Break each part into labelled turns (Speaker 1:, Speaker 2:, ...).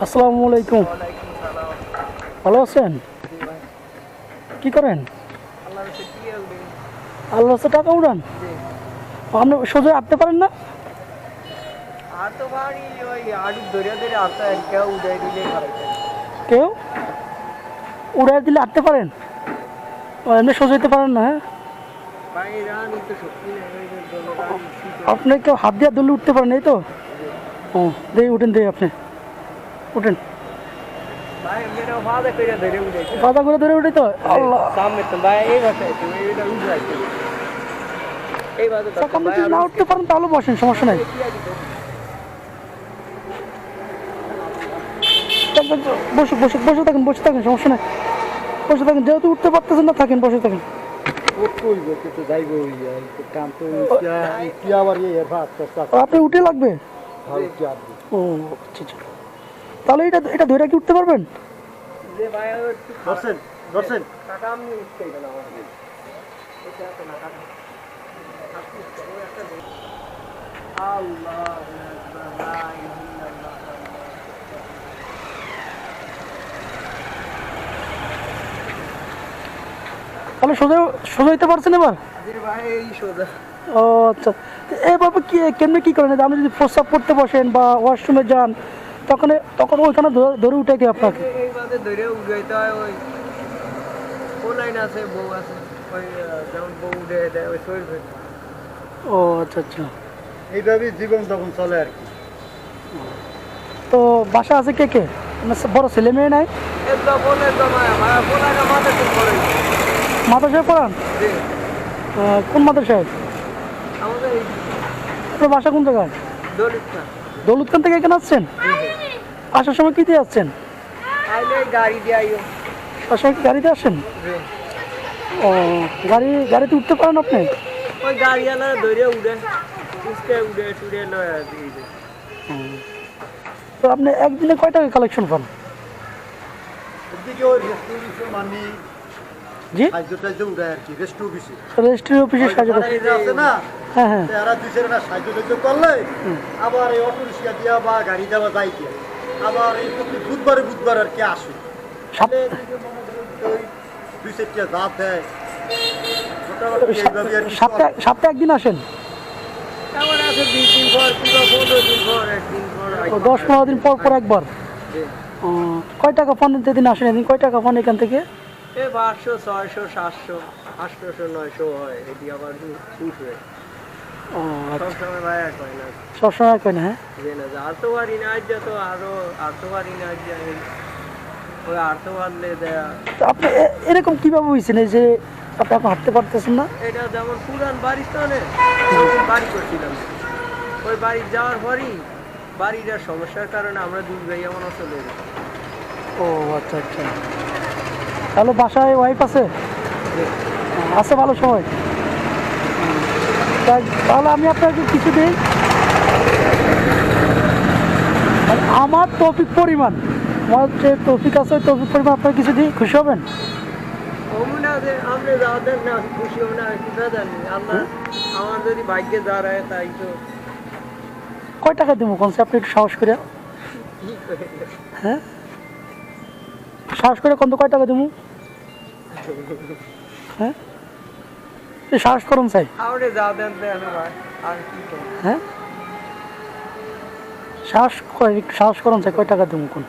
Speaker 1: আসসালামু আলাইকুম। ভালো আছেন? কি করেন? আল্লাহ রাস্তায় টাকা উড়ান? আপনি সোজা আটতে পারেন না? কেউ উড়াই দিলে আটতে পারেন? এমনি সোজা যেতে পারেন না? হ্যাঁ, আপনি কেউ হাত দিয়ে ধরলে উঠতে পারেন, এই তো? ও দেই, উঠেন, দেই, আপনি উঠেন। বাধা করে ধরে উঠে তো আল্লাহ না উঠতে পারেন তাহলে বসেন, সমস্যা নাই। বসে বসে বসে থাকেন, বসে থাকেন, সমস্যা নাই, বসে থাকেন। যেহেতু উঠতে পারতেছেন না, থাকেন, বসে থাকেন। আপনি উঠে লাগবে? ও আচ্ছা আচ্ছা, তাহলে এটা এটা ধরে কি উঠতে পারবেন? তাহলে সোজা সোজা হইতে পারছেন এবার? ও আচ্ছা, এভাবে কি কেমনি কি করেন? আপনি যদি প্রস্রাব করতে বসেন বা ওয়াশরুমে যান, তখন তখন ওইখানে ধরে উঠে কি আপনাকে? ও আচ্ছা আচ্ছা,
Speaker 2: এইভাবেই জীবন তখন চলে আর কি।
Speaker 1: তো বাসা আছে কে কে? বড় ছেলে মেয়ে নাই? মাদ্রাসায় পড়ান? কোন মাদ্রাসায়? আপনার বাসা কোন জায়গায়? দৌলতখান থেকে এখানে আসছেন? আসার সময় কি দিয়ে আসছেন? আসার সময় কি গাড়িতে আসেন? ও গাড়িতে উঠতে পারেন আপনি? তো আপনি একদিনে কয় টাকা কালেকশন পান? জি, রেজিস্ট্রি অফিসে সাহায্য
Speaker 2: আছে না,
Speaker 1: হ্যাঁ হ্যাঁ,
Speaker 2: এরা দুইজনে না সাহায্য করলে আবার এই অটো রিক্সা দিয়া বা গাড়ি দেওয়া যায় কি, আবার এই প্রতি বুধবার আর কি আসে, দুই চারটা জাত দেয়।
Speaker 1: সপ্তাহে একদিন আসেন? 10-15 দিন পর পর একবার? কয় টাকা পান যেদিন আসেন? এদিন কয় টাকা পান এখান থেকে?
Speaker 3: 500, 600, 700, 800, 900 হয়। এটি আবার খুশ হয়ে সবসময় ভাই এক হয় না,
Speaker 1: সবসময় এক হয় না। হ্যাঁ,
Speaker 3: আর্থ বাড়ি না তো আরো আর্থ বাড়ি না ওই আর্থ বাড়লে দেয়া।
Speaker 1: আপনি এরকম কিভাবে হয়েছেন এই যে আপনি এখন হাঁটতে পারতেছেন না?
Speaker 3: এটা যেমন পুরান বাড়ির তো বাড়ি করছিলাম, ওই বাড়ি যাওয়ার পরই বাড়িটার সমস্যার কারণে আমরা দুই ভাই এমন চলে গেছি।
Speaker 1: ও আচ্ছা আচ্ছা, তাহলে বাসায় ওয়াইফ আছে? আছে, ভালো সময়। তাহলে আমি আপনাকে কিছু দিই, আমার তৌফিক পরিমাণ, আমার যে তৌফিক আছে ওই তৌফিক পরিমাণ আপনার কিছু দিই, খুশি হবেন?
Speaker 3: খুশি হবে না, আমার যদি ভাগ্যে দাঁড়ায় তাই তো।
Speaker 1: কয় টাকা দেবো কোন আপনি একটু সাহস করে? হ্যাঁ, সাহস করে কোন, কয় টাকা দেবো? হ্যাঁ, সাহস করুন চাই। হ্যাঁ, সাহস করুন চাই, কয় টাকা দেবো কোন?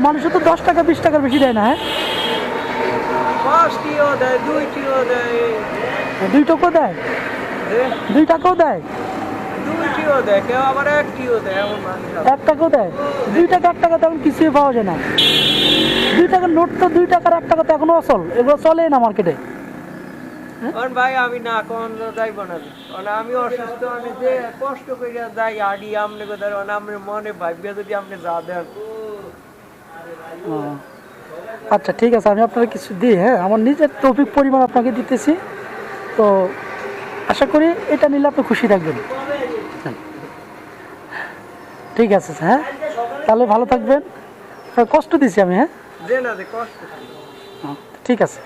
Speaker 1: মানুষের তো 10 টাকা 20 টাকার বেশি দেয় না। হ্যাঁ, 2 টাকাও দেয়, 2 টাকাও দেয়, 1 টাকাও দেয়। 2 টাকা 1 টাকা তেমন কিছুই পাওয়া যায় না। 2 টাকার নোট তো 2 টাকার 1 টাকা তো এখনো অচল, এগুলো চলে না মার্কেটে।
Speaker 3: ভাই আমি না কোন যাইব না, আমি অসুস্থ, আমি যে কষ্ট করিয়া যাই আডি আমনে কথা আমার মনে ভাবিয়া যদি আপনি যা দেন।
Speaker 1: আচ্ছা ঠিক আছে, আমি আপনাকে কিছু দিই। হ্যাঁ, আমার নিজের তৌফিক পরিমাণ আপনাকে দিতেছি, তো আশা করি এটা নিলে আপনি খুশি থাকবেন। ঠিক আছে, হ্যাঁ, তাহলে ভালো থাকবেন। কষ্ট দিছি আমি। হ্যাঁ।
Speaker 3: যে না যে কষ্ট ছিল।
Speaker 1: ঠিক আছে,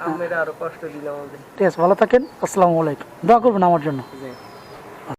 Speaker 3: আমরা আরো কষ্ট দিলাম আমাদের।
Speaker 1: ঠিক আছে, ভালো থাকেন। আসসালামু আলাইকুম, দোয়া করবেন আমার জন্য।
Speaker 3: জি।